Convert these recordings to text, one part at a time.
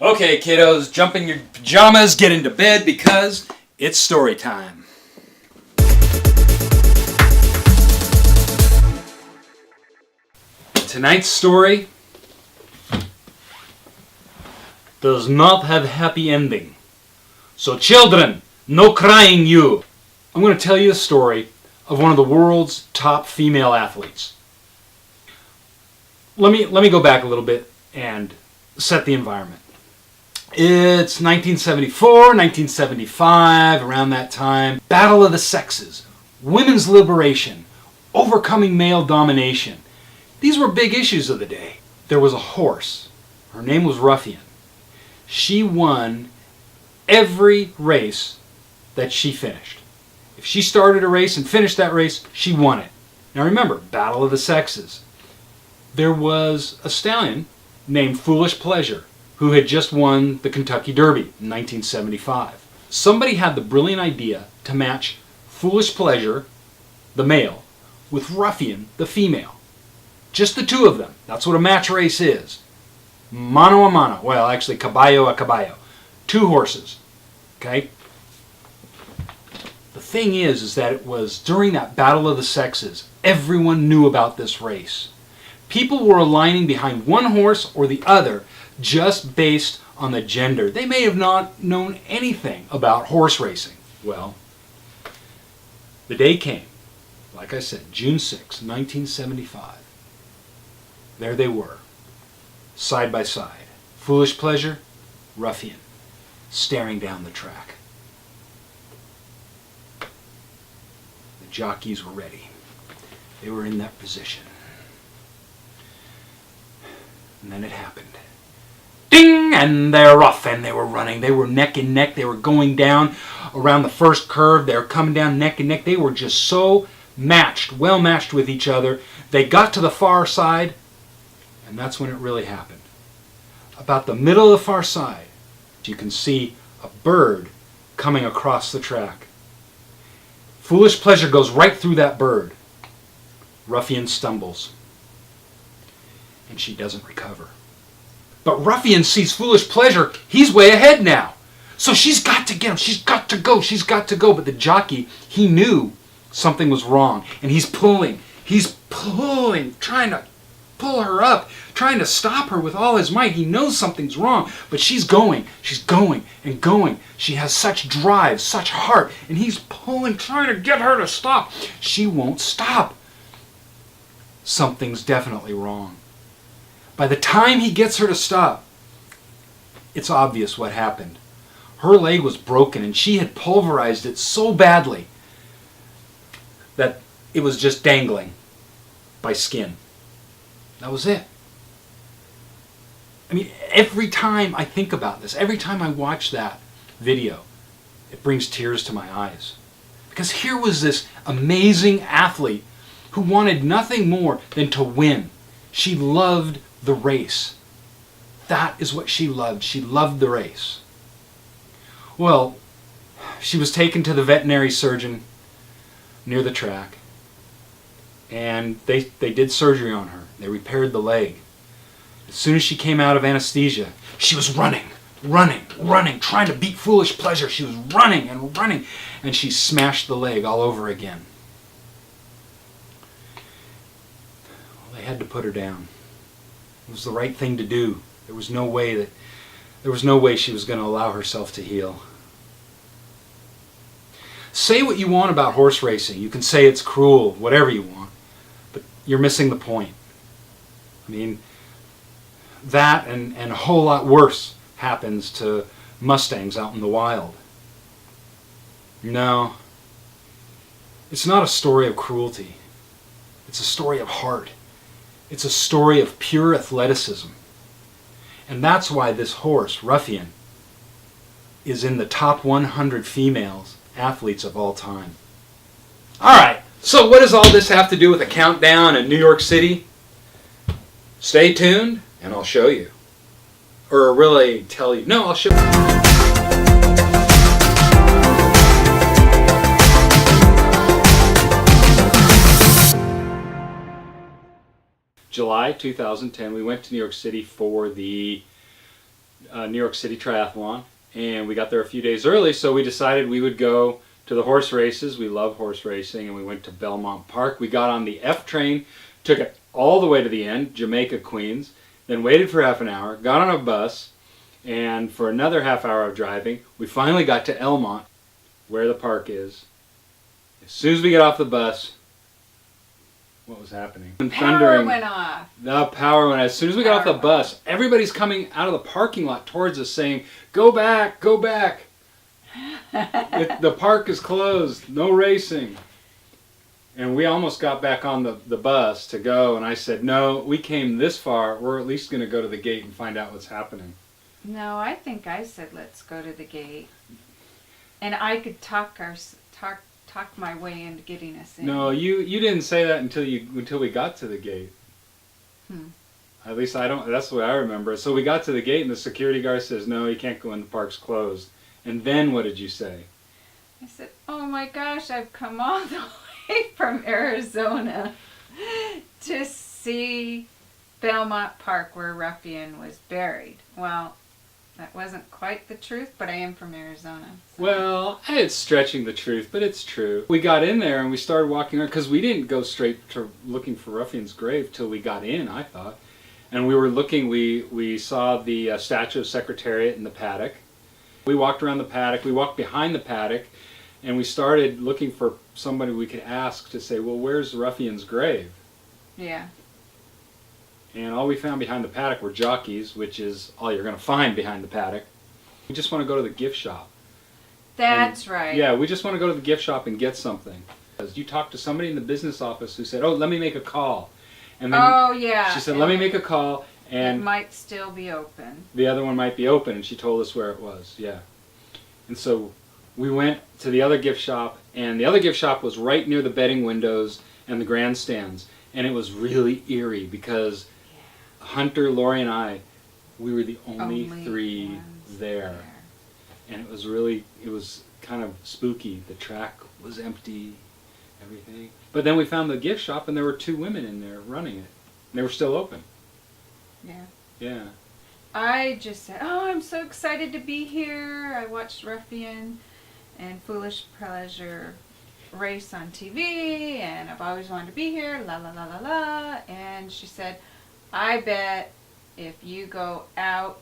Okay, kiddos, jump in your pajamas, get into bed because it's story time. Tonight's story does not have happy ending. So children, no crying you. I'm going to tell you the story of one of the world's top female athletes. Let me go back a little bit and set the environment. It's 1974, 1975, around that time. Battle of the sexes, women's liberation, overcoming male domination. These were big issues of the day. There was a horse. Her name was Ruffian. She won every race that she finished. If she started a race and finished that race, she won it. Now remember, Battle of the Sexes. There was a stallion named Foolish Pleasure who had just won the Kentucky Derby in 1975. Somebody had the brilliant idea to match Foolish Pleasure, the male, with Ruffian, the female. Just the two of them. That's what a match race is. Mano a mano. Well, actually, caballo a caballo. Two horses. Okay? The thing is that it was during that Battle of the Sexes, everyone knew about this race. People were aligning behind one horse or the other just based on the gender. They may have not known anything about horse racing. Well, the day came, like I said, June 6, 1975. There they were, side by side. Foolish Pleasure, Ruffian, staring down the track. The jockeys were ready. They were in that position. And then it happened. Ding! And they're off, and they were running. They were neck and neck. They were going down around the first curve. They were coming down neck and neck. They were just so matched, well matched with each other. They got to the far side, and that's when it really happened. About the middle of the far side, you can see a bird coming across the track. Foolish Pleasure goes right through that bird. Ruffian stumbles, and she doesn't recover. But Ruffian sees Foolish Pleasure. He's way ahead now. So she's got to get him. She's got to go. She's got to go. But the jockey, he knew something was wrong. And he's pulling, trying to pull her up, trying to stop her with all his might. He knows something's wrong. But she's going and going. She has such drive, such heart. And he's pulling, trying to get her to stop. She won't stop. Something's definitely wrong. By the time he gets her to stop, it's obvious what happened. Her leg was broken and she had pulverized it so badly that it was just dangling by skin. That was it. I mean, every time I think about this, every time I watch that video, it brings tears to my eyes. Because here was this amazing athlete who wanted nothing more than to win. She loved the race. That is what she loved. She loved the race. Well, she was taken to the veterinary surgeon near the track, and they did surgery on her. They repaired the leg. As soon as she came out of anesthesia, she was running, trying to beat Foolish Pleasure. She was running, and she smashed the leg all over again. Well, they had to put her down. It was the right thing to do. There was no way she was going to allow herself to heal. Say what you want about horse racing. You can say it's cruel, whatever you want, but you're missing the point. I mean, that and a whole lot worse happens to Mustangs out in the wild. No, it's not a story of cruelty. It's a story of heart. It's a story of pure athleticism. And that's why this horse, Ruffian, is in the top 100 female athletes of all time. Alright, so what does all this have to do with a countdown in New York City? Stay tuned and I'll show you. Or really tell you. No, I'll show you. July 2010, we went to New York City for the New York City Triathlon, and we got there a few days early, so we decided we would go to the horse races. We love horse racing, and we went to Belmont Park. We got on the F train, took it all the way to the end, Jamaica, Queens, then waited for half an hour, got on a bus, and for another half hour of driving, we finally got to Elmont, where the park is. As soon as we get off the bus, what was happening? Power went off. The power went off. As soon as we got off the bus, everybody's coming out of the parking lot towards us saying, "Go back, go back. The park is closed, no racing." And we almost got back on the bus to go, and I said, "No, we came this far, we're at least going to go to the gate and find out what's happening." No, I think I said, "Let's go to the gate." And I could talk my way into getting us in. No, you didn't say that until we got to the gate. At least I don't. That's the way I remember it. So we got to the gate, and the security guard says, "No, you can't go in. The park's closed." And then what did you say? I said, "Oh my gosh, I've come all the way from Arizona to see Belmont Park where Ruffian was buried." Well, that wasn't quite the truth, but I am from Arizona. So. Well, it's stretching the truth, but it's true. We got in there and we started walking around, because we didn't go straight to looking for Ruffian's grave till we got in, I thought. And we were looking, we saw the statue of Secretariat in the paddock. We walked around the paddock, we walked behind the paddock, and we started looking for somebody we could ask to say, "Well, where's Ruffian's grave?" Yeah. And all we found behind the paddock were jockeys, which is all you're going to find behind the paddock. We just want to go to the gift shop. That's right. Yeah, we just want to go to the gift shop and get something. You talked to somebody in the business office who said, "Oh, let me make a call." And then yeah. she said, "Let me make a call." And it might still be open. The other one might be open, and she told us where it was. Yeah. And so we went to the other gift shop, and the other gift shop was right near the betting windows and the grandstands. And it was really eerie because Hunter, Lori, and I, we were the only three there. And it was kind of spooky. The track was empty, everything. But then we found the gift shop, and there were two women in there running it. And they were still open. Yeah. Yeah. I just said, "Oh, I'm so excited to be here. I watched Ruffian and Foolish Pleasure race on TV, and I've always wanted to be here, la la la la la." And she said, "I bet if you go out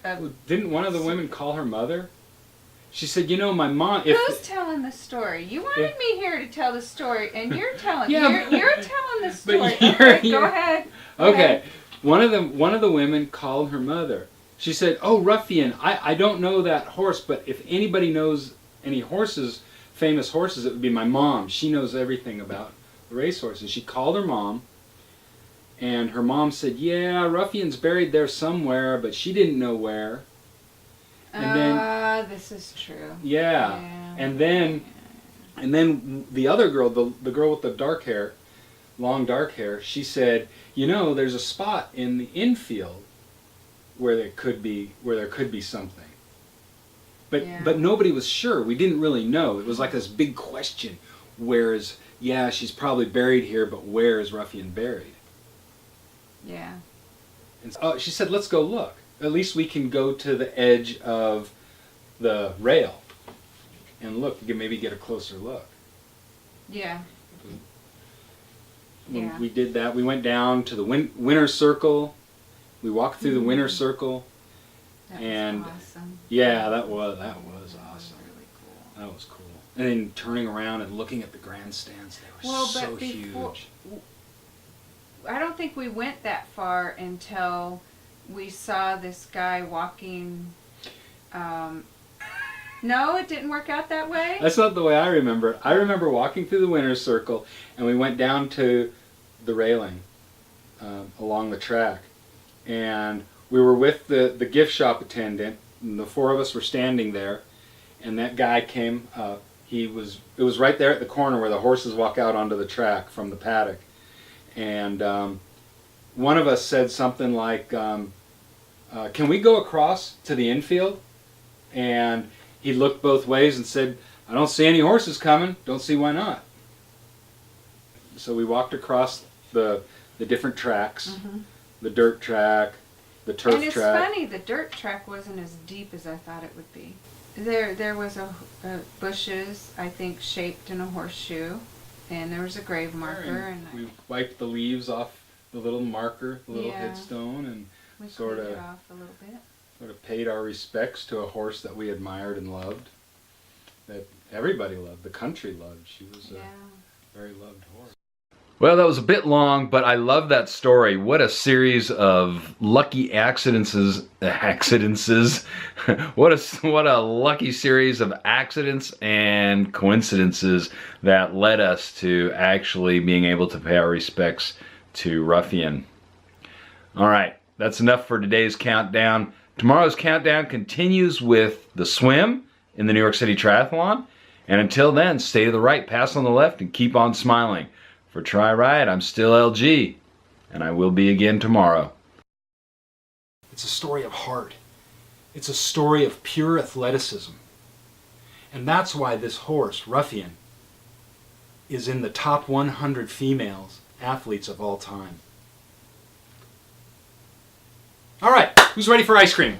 of..." Well, didn't one of the women call her mother? She said, my mom... Who's telling the story? You wanted me here to tell the story, and you're telling you're telling the story. Okay, go ahead. Okay. One of the women called her mother. She said, "Oh, Ruffian, I don't know that horse, but if anybody knows any horses, famous horses, it would be my mom. She knows everything about the racehorses." She called her mom, and her mom said, "Yeah, Ruffian's buried there somewhere, but she didn't know where." And this is true. Yeah. And then the other girl, the girl with the dark hair, long dark hair, she said, "There's a spot in the infield where there could be something." But nobody was sure. We didn't really know. It was like this big question. She's probably buried here, but where is Ruffian buried? Yeah. And so, she said, "Let's go look. At least we can go to the edge of the rail and look. You can maybe get a closer look." Yeah. When we did that, we went down to the winner's circle. We walked through the winner's circle. That was awesome. Yeah, that was awesome. Really cool. That was cool. And then turning around and looking at the grandstands, they were so huge. I don't think we went that far until we saw this guy walking. No, it didn't work out that way? That's not the way I remember it. I remember walking through the winner's circle, and we went down to the railing along the track. And we were with the gift shop attendant, and the four of us were standing there, and that guy came up. It was right there at the corner where the horses walk out onto the track from the paddock. And one of us said something like, "Can we go across to the infield?" And he looked both ways and said, "I don't see any horses coming. Don't see why not." So we walked across the different tracks, the dirt track, the turf and it's track. funny, the dirt track wasn't as deep as I thought it would be. There was a bushes, I think, shaped in a horseshoe, and there was a grave marker, and we wiped the leaves off the little marker, the little Yeah. headstone, and we sort cleaned it of off a little bit. paid our respects to a horse that we admired and loved, that everybody loved, the country loved. She was Yeah. a very loved horse. Well, that was a bit long, but I love that story. What a series of lucky accidents. What a lucky series of accidents and coincidences that led us to actually being able to pay our respects to Ruffian. All right, that's enough for today's countdown. Tomorrow's countdown continues with the swim in the New York City Triathlon. And until then, stay to the right, pass on the left, and keep on smiling. For TriRiot, I'm still LG, and I will be again tomorrow. It's a story of heart. It's a story of pure athleticism. And that's why this horse, Ruffian, is in the top 100 females athletes of all time. All right, who's ready for ice cream?